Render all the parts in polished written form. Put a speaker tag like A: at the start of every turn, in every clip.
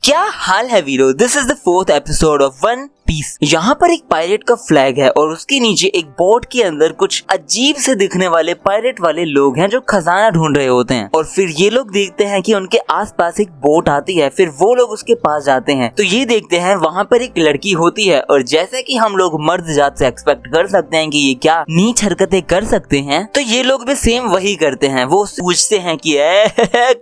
A: क्या हाल है वीरो, this is the 4th episode of One Piece. यहाँ पर एक पायरेट का फ्लैग है और उसके नीचे एक बोट के अंदर कुछ अजीब से दिखने वाले पायरेट वाले लोग हैं जो खजाना ढूंढ रहे होते हैं। और फिर ये लोग देखते हैं कि उनके आसपास एक बोट आती है, फिर वो लोग उसके पास जाते हैं तो ये देखते हैं वहाँ पर एक लड़की होती है। और जैसे कि हम लोग मर्द जात से एक्सपेक्ट कर सकते हैं कि ये क्या नीच हरकतें कर सकते हैं, तो ये लोग भी सेम वही करते हैं। वो पूछते हैं कि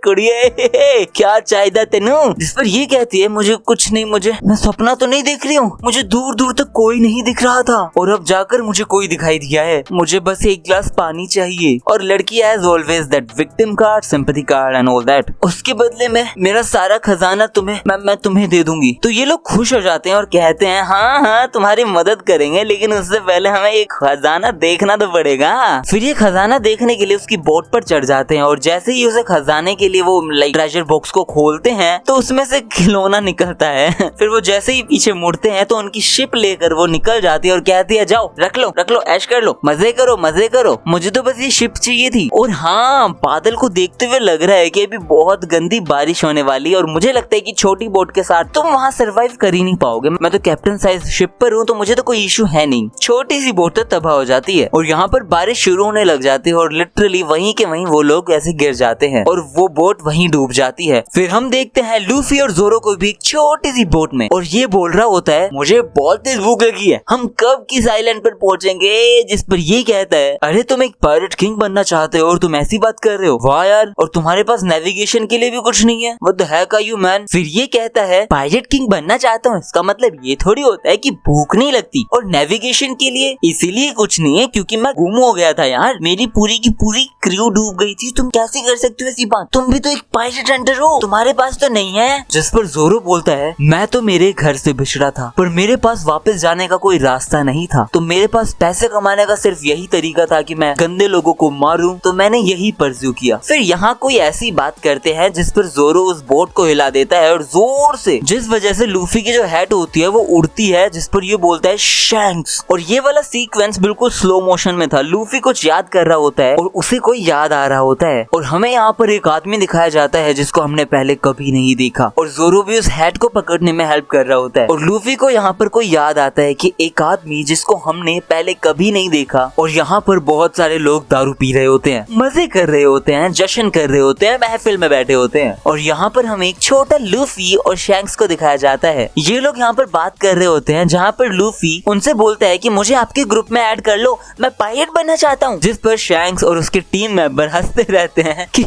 A: कुड़िए क्या चाहिए तेनू, जिस पर ये कहती है मुझे कुछ नहीं, मैं सपना तो नहीं देख रही हूँ, मुझे दूर दूर तक कोई नहीं दिख रहा था और अब जाकर मुझे कोई दिखाई दिया है, मुझे बस एक गिलास पानी चाहिए। और लड़की as always that victim card, sympathy card and all that, उसके बदले में मेरा सारा खजाना तुम्हें मैं तुम्हें दे दूंगी। तो ये लोग खुश हो जाते हैं और कहते हैं हाँ तुम्हारी मदद करेंगे, लेकिन उससे पहले हमें एक खजाना देखना तो पड़ेगा। फिर ये खजाना देखने के लिए उसकी बोट पर चढ़ जाते हैं और जैसे ही उसे खजाने के लिए वो ट्रेजर बॉक्स को खोलते हैं तो उसमें से खिलौना निकलता है। फिर वो जैसे ही पीछे मुड़ते हैं तो उनकी शिप लेकर वो निकल जाती है और कहती है जाओ रख लो ऐश कर लो, मजे करो, मुझे तो बस ये शिप चाहिए थी। और हाँ, बादल को देखते हुए लग रहा है कि अभी बहुत गंदी बारिश होने वाली है और मुझे लगता है कि छोटी बोट के साथ तुम वहाँ सरवाइव कर ही नहीं पाओगे। मैं तो कैप्टन साइज शिप पर हूँ तो मुझे तो कोई इशू है नहीं, छोटी सी बोट तो तबाह हो जाती है। और यहाँ पर बारिश शुरू होने लग जाती है और लिटरली वहीं के वहीं वो लोग ऐसे गिर जाते हैं और वो बोट वहीं डूब जाती है। फिर हम देखते हैं लूफी और जोरो को भी एक छोटी सी बोट में, और ये बोल रहा होता है मुझे बहुत तेज भूख लगी है, हम कब किस आइलैंड पर पहुंचेंगे। जिस पर ये कहता है अरे तुम एक पायरेट किंग बनना चाहते हो और तुम ऐसी बात कर रहे हो, वाह यार, और तुम्हारे पास नेविगेशन के लिए भी कुछ नहीं है, what the heck are you man. फिर ये कहता है पायरेट किंग बनना चाहता हूँ इसका मतलब ये थोड़ी होता है कि भूख नहीं लगती, और नेविगेशन के लिए इसीलिए कुछ नहीं है क्योंकि मैं गुम हो गया था यार, मेरी पूरी की पूरी क्रू डूब गई थी, तुम कैसे कर सकते हो ऐसी बात, तुम भी तो एक पायरेट हंटर हो, तुम्हारे पास तो नहीं है। जिस पर जोरो बोलता है मैं तो मेरे घर से बिछड़ा था पर मेरे पास वापस जाने का कोई रास्ता नहीं था, तो मेरे पास पैसे कमाने का सिर्फ यही तरीका था कि मैं गंदे लोगों को मारूं, तो मैंने यही परस्यू किया। फिर यहाँ कोई ऐसी बात करते हैं जिस पर जोरो उस बोट को हिला देता है और जोर से, जिस वजह से लूफी की जो हेड होती है वो उड़ती है, जिस पर ये बोलता है शैंक्स। और ये वाला सीक्वेंस बिल्कुल स्लो मोशन में था, लूफी कुछ याद कर रहा होता है और उसे कोई याद आ रहा होता है और हमें यहाँ पर एक आदमी दिखाया जाता है जिसको हमने पहले कभी नहीं देखा, और जोरो भी उस हेड को पकड़ने में हेल्प कर रहा होता है। और लूफी को यहाँ पर कोई याद आता है कि एक आदमी जिसको हमने पहले कभी नहीं देखा, और यहाँ पर बहुत सारे लोग दारू पी रहे होते हैं, मजे कर रहे होते हैं, जश्न कर रहे होते हैं, महफिल में बैठे होते हैं। और यहाँ पर हमें एक छोटा लूफी और शैंक्स को दिखाया जाता है, ये लोग यहाँ पर बात कर रहे होते हैं, जहाँ पर लूफी उनसे बोलता है कि मुझे आपके ग्रुप में ऐड कर लो, मैं पायरेट बनना चाहता हूँ। जिस पर शैंक्स और उसके टीम मेंबर हंसते रहते हैं कि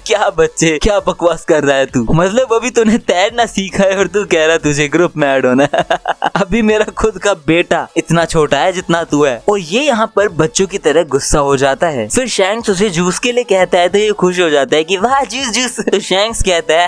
A: क्या बच्चे, क्या बकवास कर रहा है तू, मतलब अभी तूने तैरना सीखा है और तू कह रहा है तुझे ग्रुप में ऐड होना है। अभी मेरा खुद का बेटा इतना छोटा है जितना तू है। और ये यहाँ पर बच्चों की तरह गुस्सा हो जाता है। फिर शैंक्स उसे जूस के लिए कहता है तो ये खुश हो जाता है कि वाह जूस। तो शैंक्स कहता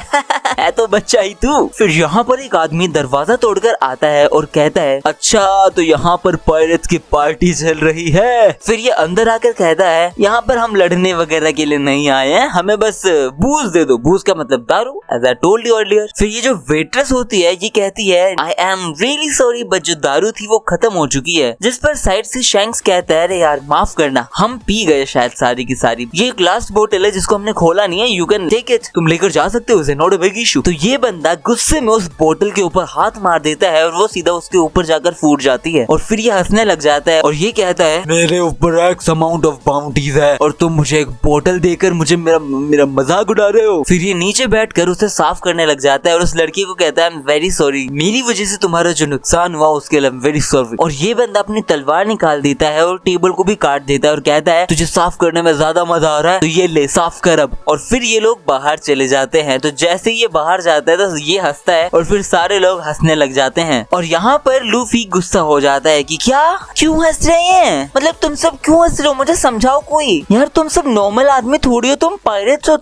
A: है तो बच्चा ही तू। फिर यहाँ पर एक आदमी दरवाजा तोड़कर आता है और कहता है अच्छा तो यहाँ पर पायरेट्स की पार्टी चल रही है। फिर ये अंदर आकर कहता है यहाँ पर हम लड़ने वगैरह के लिए नहीं आए हैं, हमें बस बूज दे दो, बूज का मतलब दारू, as I told you earlier. फिर ये जो वेट्रेस होती है ये कहती है I am really sorry but जो दारू थी वो खत्म हो चुकी है। जिस पर साइड से शैंक्स कहता है अरे यार माफ करना, हम पी गए शायद सारी की सारी, ये एक लास्ट बोतल है जिसको हमने खोला नहीं है, यू कैन टेक इट, तुम लेकर जा सकते हो उसे, नॉट अ बिग इशू। तो ये बंदा गुस्से में उस बोतल के ऊपर हाथ मार देता है और वो सीधा उसके ऊपर जाकर फूट जाती है। और फिर ये हंसने लग जाता है और ये कहता है मेरे ऊपर एक्स अमाउंट ऑफ बाउंटीज है और तुम मुझे एक बोतल देकर मुझे मेरा मजाक उड़ा रहे हो। फिर ये नीचे बैठकर उसे साफ करने लग जाता है और उस लड़की को कहता है आई एम वेरी सॉरी, मेरी वजह से तुम्हारा जो नुकसान हुआ उसके लिए वेरी सॉरी। और ये बंदा अपनी तलवार निकाल देता है और टेबल को भी काट देता है और कहता है तुझे साफ करने में ज्यादा मजा आ रहा है तो ये ले साफ कर अब। और फिर ये लोग बाहर चले जाते हैं। तो जैसे ये बाहर जाता है तो ये हंसता है और फिर सारे लोग हंसने लग जाते हैं। और यहाँ पर लूफी गुस्सा हो जाता है कि क्या, क्यों हंस रहे हैं, मतलब तुम सब क्यों हंस रहे हो, मुझे समझाओ कोई, यार तुम सब नॉर्मल आदमी थोड़ी हो, तुम पायरेट्स हो,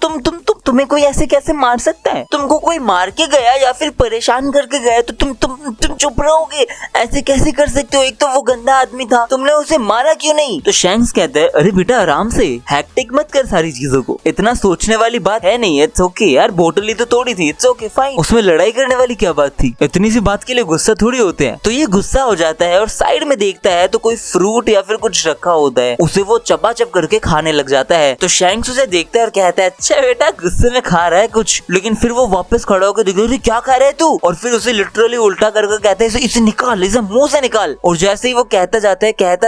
A: तुम्हें कोई ऐसे कैसे मार सकता है, तुमको कोई मार के गया या फिर परेशान करके गया तो तुम चुप रहो। रहोगे, ऐसे कैसे कर सकते हो, एक तो वो गंदा आदमी था, तुमने उसे मारा क्यों नहीं? तो शैंक्स कहता है अरे बेटा आराम से, हैक्टिक मत कर सारी चीजों को, इतना सोचने वाली बात है नहीं, इट्स ओके यार, बोतल ही तो तोड़ी थी, इट्स ओके फाइन, उसमें लड़ाई करने वाली क्या बात थी, इतनी सी बात के लिए गुस्सा थोड़ी होते हैं। तो ये गुस्सा हो जाता है और साइड में देखता है तो कोई फ्रूट या फिर कुछ रखा होता है, उसे वो चबा चब करके खाने लग जाता है। तो शैंक्स उसे देखता है और कहता है अच्छा बेटा गुस्से में खा रहा है कुछ, लेकिन फिर वो वापस खड़ा होकर देखता है क्या खा रहा है तू, और फिर उसे लिटरली उल्टा करके कहता है इसे निकाल, इसे मुंह से निकाल। और जैसे ही वो कहता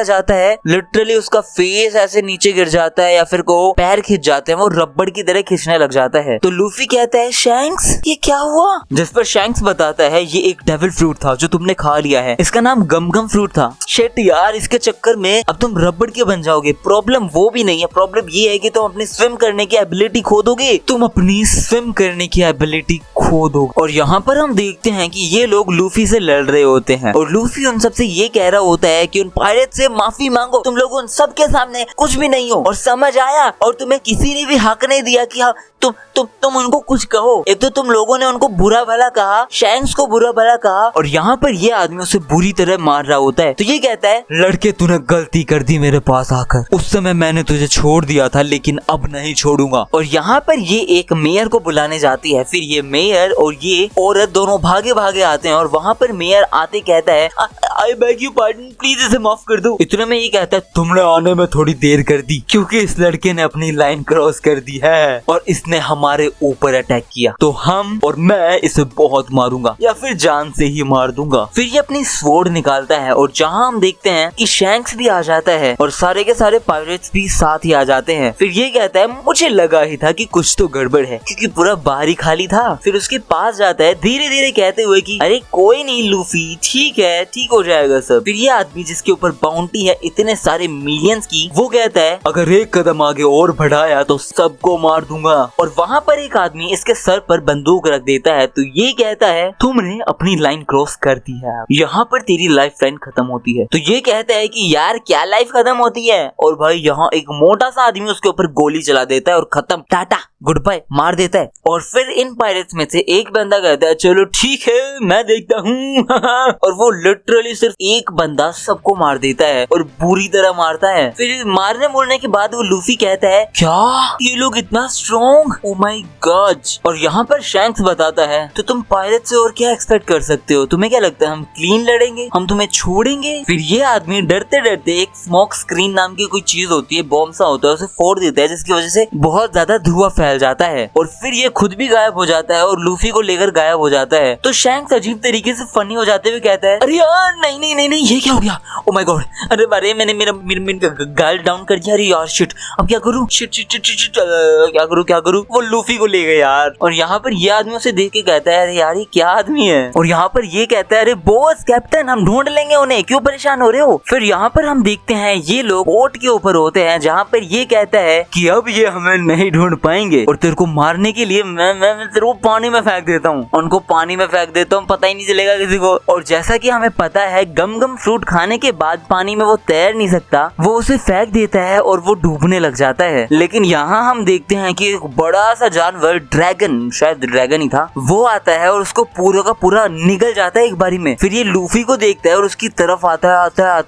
A: जाता है लिटरली उसका फेस ऐसे नीचे गिर जाता है या फिर को पैर खिंच जाते हैं, वो रबड़ की तरह खिंचने लग जाता है। तो लूफी कहता है शैंक्स ये क्या हुआ, जिस पर शैंक्स बताता है ये एक डेविल फ्रूट था जो तुमने खा लिया है, इसका नाम गम गम फ्रूट था। शिट यार, इसके चक्कर में अब तुम रबड़ के बन जाओगे। प्रॉब्लम वो भी नहीं है, प्रॉब्लम ये है कि तुम अपनी स्विम करने की एबिलिटी खो दोगे, तुम अपनी स्विम करने की एबिलिटी खो दोगे। और यहाँ पर हम देखते हैं कि ये लोग लूफी से लड़ रहे होते हैं और लूफी उन सबसे ये कह रहा होता है कि उन पायरेट से माफी मांगो, तुम लोग उन सब के सामने कुछ भी नहीं हो, और समझ आया, और तुम्हें किसी ने भी हक नहीं दिया कि हाँ तुम उनको कुछ कहो। एक तो तुम लोगों ने उनको बुरा भला कहा, शैंक्स को बुरा भला कहा, और यहाँ पर ये आदमी उसे बुरी तरह मार रहा होता है। तो ये कहता है लड़के तूने गलती कर दी मेरे पास आकर, उस समय मैंने तुझे छोड़ दिया था लेकिन अब नहीं छोड़ूंगा। और यहाँ पर ये एक मेयर को बुलाने जाती है, फिर ये मेयर और ये औरत दोनों भागे भागे आते हैं और वहाँ पर मेयर आते कहता है I beg you pardon, please इसे माफ कर दो। इतने में ये कहता है तुमने आने में थोड़ी देर कर दी क्योंकि इस लड़के ने अपनी लाइन क्रॉस कर दी है और इसने हमारे ऊपर अटैक किया, तो हम और मैं इसे बहुत मारूंगा या फिर जान से ही मार दूंगा। फिर ये अपनी स्वॉर्ड निकालता है और जहाँ हम देखते हैं कि शैंक्स भी आ जाता है और सारे के सारे पायरेट्स भी साथ ही आ जाते हैं। फिर ये कहता है मुझे लगा ही था कि कुछ तो गड़बड़ है क्योंकि पूरा बाहर ही खाली था। फिर उसके पास जाता है धीरे धीरे कहते हुए कि अरे कोई नहीं लूफी, ठीक है, ठीक हो जाएगा सब। फिर ये आदमी जिसके ऊपर बाउंटी है इतने सारे मिलियंस की, वो कहता है अगर एक कदम आगे और बढ़ाया तो सबको मार दूंगा। और वहाँ पर एक आदमी इसके सर पर बंदूक रख देता है। तो ये कहता है तुमने अपनी लाइन क्रॉस कर दी है, यहाँ पर तेरी लाइफ लाइन खत्म होती है। तो ये कहता है कि यार क्या लाइफ खत्म होती है, और भाई यहाँ एक मोटा सा आदमी उसके ऊपर गोली चला देता है और खत्म, टाटा गुड बाय मार देता है। और फिर इन पायरेट्स में से एक बंदा कहता है चलो ठीक है मैं देखता हूँ और वो लिटरली सिर्फ एक बंदा सबको मार देता है और बुरी तरह मारता है। फिर मारने मोरने के बाद वो लूफी कहता है क्या ये लोग इतना स्ट्रॉन्ग, ओ माय गॉड। और यहाँ पर शैंक्स बताता है तो तुम पायरेट से और क्या एक्सपेक्ट कर सकते हो, तुम्हें क्या लगता है हम क्लीन लड़ेंगे, हम तुम्हें छोड़ेंगे। फिर ये आदमी डरते डरते एक स्मोक स्क्रीन नाम की कोई चीज होती है, बॉम्ब सा होता है, उसे फोड़ देता है जिसकी वजह से बहुत ज्यादा धुआं फैल जाता है और फिर ये खुद भी गायब हो जाता है और लूफी को लेकर गायब हो जाता है। तो शैंक्स अजीब तरीके से फनी हो जाते हुए कहता है अरे यार नहीं नहीं नहीं नहीं ये क्या हो गया, ओ माय गॉड, अरे बारे मैंने मेरा गाल डाउन कर दिया, अरे यार शिट, अब क्या करूं, शिट शिट शिट शिट क्या करूं, वो लूफी को ले गए यार। और यहाँ पर ये आदमी उसे देख के कहता है अरे यार ये क्या आदमी है। और यहाँ पर ये कहता है अरे बॉस कैप्टन हम ढूंढ लेंगे उन्हें, क्यों परेशान हो रहे हो। फिर यहाँ पर हम देखते हैं ये लोग बोट के ऊपर होते हैं जहाँ पर ये कहता है कि अब ये हमें नहीं ढूंढ पाएंगे और तेरे को मारने के लिए मैं तेरे को पानी में फेंक देता हूँ, उनको पानी में फेंक देता हूँ, पता ही नहीं चलेगा किसी को। और जैसा कि हमें पता है गम गम फ्रूट खाने के बाद पानी में वो तैर नहीं सकता, वो उसे फेंक देता है और वो डूबने लग जाता है। लेकिन यहाँ हम देखते हैं कि एक बड़ा सा जानवर ड्रैगन, शायद ड्रैगन ही था, वो आता है और उसको पूरा का पूरा निगल जाता है एक बारी में। फिर ये लूफी को देखता है और उसकी तरफ आता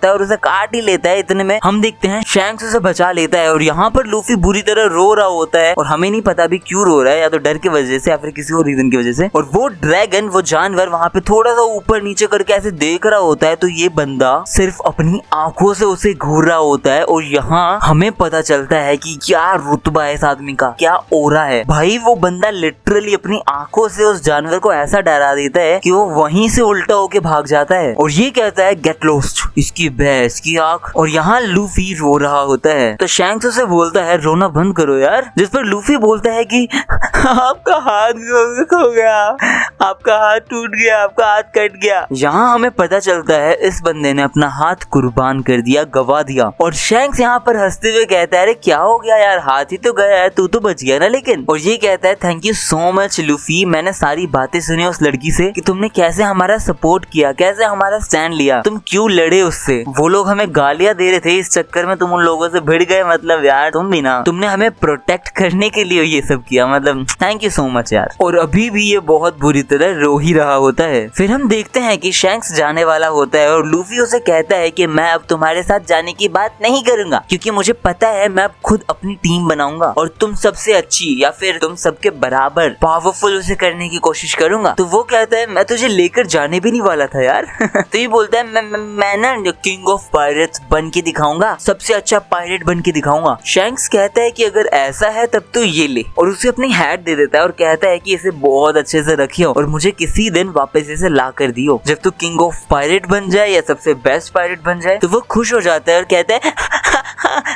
A: है और उसे काट ही लेता है। इतने में हम देखते हैं शैंक्स उसे बचा लेता है और यहाँ पर लूफी बुरी तरह रो रहा होता है और हमें नहीं पता अभी क्यों रो रहा है, या तो डर की वजह से या फिर किसी और रीजन की वजह से। और वो ड्रैगन, वो जानवर वहाँ पे थोड़ा सा ऊपर नीचे करके ऐसे देख रहा होता है। तो ये बंदा सिर्फ अपनी आंखों से उसे घूर रहा होता है और यहाँ हमें पता चलता है कि क्या रुतबा है इस आदमी का, क्या ओरा है। भाई वो बंदा लिटरली अपनी आंखों से उस जानवर को ऐसा डरा देता है कि वो वहीं से उल्टा होके भाग जाता है और ये कहता है गेट लॉस्ट, इसकी भैंस की आंख। और यहाँ लूफी रो रहा होता है तो शैंक्स उसे बोलता है रोना बंद करो यार, जिस पर लूफी बोलता है कि आपका हाथ खो गया, आपका हाथ टूट गया, आपका हाथ कट गया। यहाँ हमें पता चलता बोलता है इस बंदे ने अपना हाथ कुर्बान कर दिया, गवा दिया। और शैंक्स यहाँ पर हंसते हुए कहता है अरे क्या हो गया यार, हाथ ही तो गया है, तू तो बच गया ना लेकिन। और ये कहता है thank you so much Luffy, मैंने सारी बातें सुनी उस लड़की से कि तुमने कैसे हमारा सपोर्ट किया, कैसे हमारा स्टैंड लिया, तुम क्यों लड़े उससे, वो लोग हमें गालियां दे रहे थे, इस चक्कर में तुम उन लोगों से भिड़ गए, मतलब यार तुम भी ना, तुमने हमें प्रोटेक्ट करने के लिए ये सब किया, मतलब थैंक यू सो मच यार। और अभी भी ये बहुत बुरी तरह रो ही रहा होता है। फिर हम देखते हैं कि शैंक्स जाने वाला होता है और लूफी उसे कहता है कि मैं अब तुम्हारे साथ जाने की बात नहीं करूंगा क्योंकि मुझे पता है मैं अब खुद अपनी टीम बनाऊंगा और तुम सबसे अच्छी या फिर तुम सबके बराबर पावरफुल उसे करने की कोशिश करूंगा। तो वो कहता है मैं तुझे लेकर जाने भी नहीं वाला था यार। तो ये बोलता है मैं ना किंग ऑफ पायरेट्स बन के दिखाऊंगा, सबसे अच्छा पायरेट बन के दिखाऊंगा। शैंक्स कहता है कि अगर ऐसा है तब तो ये ले, और उसे अपनी हैट दे देता है और कहता है कि इसे बहुत अच्छे से रखियो और मुझे किसी दिन वापस इसे ला कर दियो, जब तू किंग ऑफ पायरेट बन जाए या सबसे बेस्ट पायरेट बन जाए। तो वो खुश हो जाता है और कहता है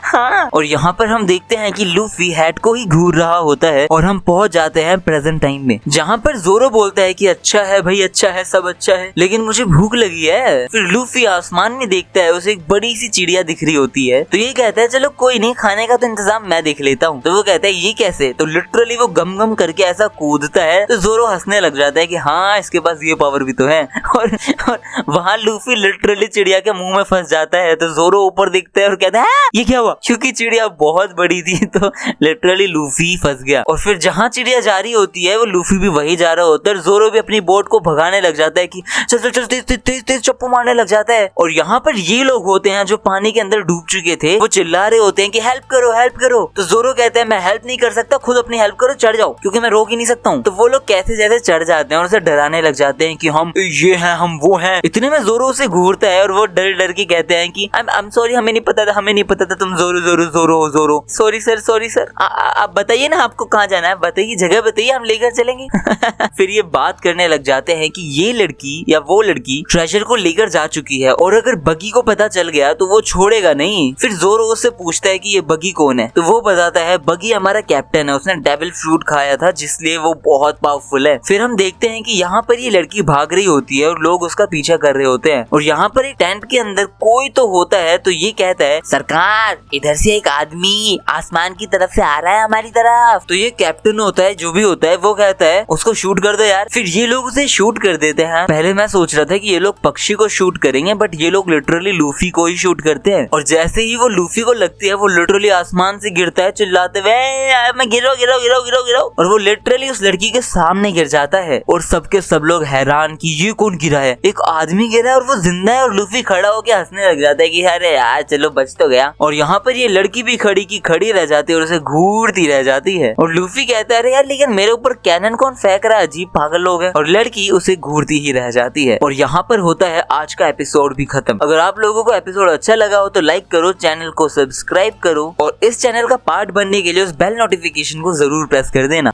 A: हाँ। और यहाँ पर हम देखते हैं कि लूफी हैट को ही घूर रहा होता है और हम पहुंच जाते हैं प्रेजेंट टाइम में, जहाँ पर जोरो बोलता है कि अच्छा है भाई, अच्छा है, सब अच्छा है, लेकिन मुझे भूख लगी है। फिर लूफी आसमान में देखता है, उसे एक बड़ी सी चिड़िया दिख रही होती है, तो ये कहता है चलो कोई नहीं, खाने का तो इंतजाम मैं देख लेता हूँ। तो वो कहता है ये कैसे, तो लिटरली वो गम गम करके ऐसा कूदता है तो जोरो हंसने लग जाता है कि हाँ इसके पास ये पावर भी तो है। और वहाँ लूफी लिटरली चिड़िया के मुंह में फंस जाता है। तो जोरो ऊपर दिखता है और कहता है ये क्या हुआ, क्योंकि चिड़िया बहुत बड़ी थी तो लिटरली लूफी फंस गया। और फिर जहाँ चिड़िया जा रही होती है वो लूफी भी वही जा रहा होता है। जोरो भी अपनी बोट को भगाने लग जाता है कि चल चल चल, तेज तेज तेज तेज चप्पू मारने लग जाता है। और यहाँ पर ये लोग होते हैं जो पानी के अंदर डूब चुके थे, वो चिल्ला रहे होते हैं कि हेल्प करो हेल्प करो। तो जोरो कहता है मैं हेल्प नहीं कर सकता, खुद अपनी हेल्प करो, चढ़ जाओ क्योंकि मैं रोक ही नहीं सकता हूँ। तो वो लोग कैसे जैसे चढ़ जाते हैं और उसे डराने लग जाते हैं कि हम ये हैं, हम वो हैं। इतने में जोरो उसे घूरता है और वो डर डर के कहते हैं कि आई एम सॉरी, हमें नहीं पता था, हमें नहीं पता था तुम जोरो जोरो जोरो हो, जोरो सॉरी सर आप बताइए ना आपको कहाँ जाना है, बताइए जगह बताइए, हम लेकर चलेंगे। फिर ये बात करने लग जाते हैं कि ये लड़की या वो लड़की ट्रेजर को लेकर जा चुकी है और अगर बगी को पता चल गया तो वो छोड़ेगा नहीं। फिर जोरो उससे पूछता है कि ये बगी कौन है, तो वो बताता है बगी हमारा कैप्टन है, उसने डेविल फ्रूट खाया था जिसलिए वो बहुत पावरफुल है। फिर हम देखते हैं कि यहाँ पर ये लड़की भाग रही होती है और लोग उसका पीछा कर रहे होते हैं और यहाँ पर एक टेंट के अंदर कोई तो होता है। तो ये कहता है सरकार इधर से एक आदमी आसमान की तरफ से आ रहा है हमारी तरफ। तो ये कैप्टन होता है, जो भी होता है, वो कहता है उसको शूट कर दो यार। फिर ये लोग उसे शूट कर देते हैं। पहले मैं सोच रहा था कि ये लोग पक्षी को शूट करेंगे, बट ये लोग लिटरली लूफी को ही शूट करते हैं। और जैसे ही वो लूफी को लगती है वो लिटरली आसमान से गिरता है चिल्लाते हुए मैं गिरो गिरो गिरो गिरो गिरो, और वो लिटरली उस लड़की के सामने गिर जाता है। और सबके सब लोग हैरान कि ये कौन गिरा है, एक आदमी गिरा है और वो जिंदा है। और लूफी खड़ा होकर हंसने लग जाता है कि अरे यार चलो बच तो गया। और यहाँ पर ये लड़की भी खड़ी की खड़ी रह जाती है और उसे घूरती रह जाती है। और लूफी कहता है अरे यार लेकिन मेरे ऊपर कैनन कौन फेंक रहा है, अजीब पागल लोग हैं। और लड़की उसे घूरती ही रह जाती है। और यहाँ पर होता है आज का एपिसोड भी खत्म। अगर आप लोगों को एपिसोड अच्छा लगा हो तो लाइक करो, चैनल को सब्सक्राइब करो और इस चैनल का पार्ट बनने के लिए उस बेल नोटिफिकेशन को जरूर प्रेस कर देना।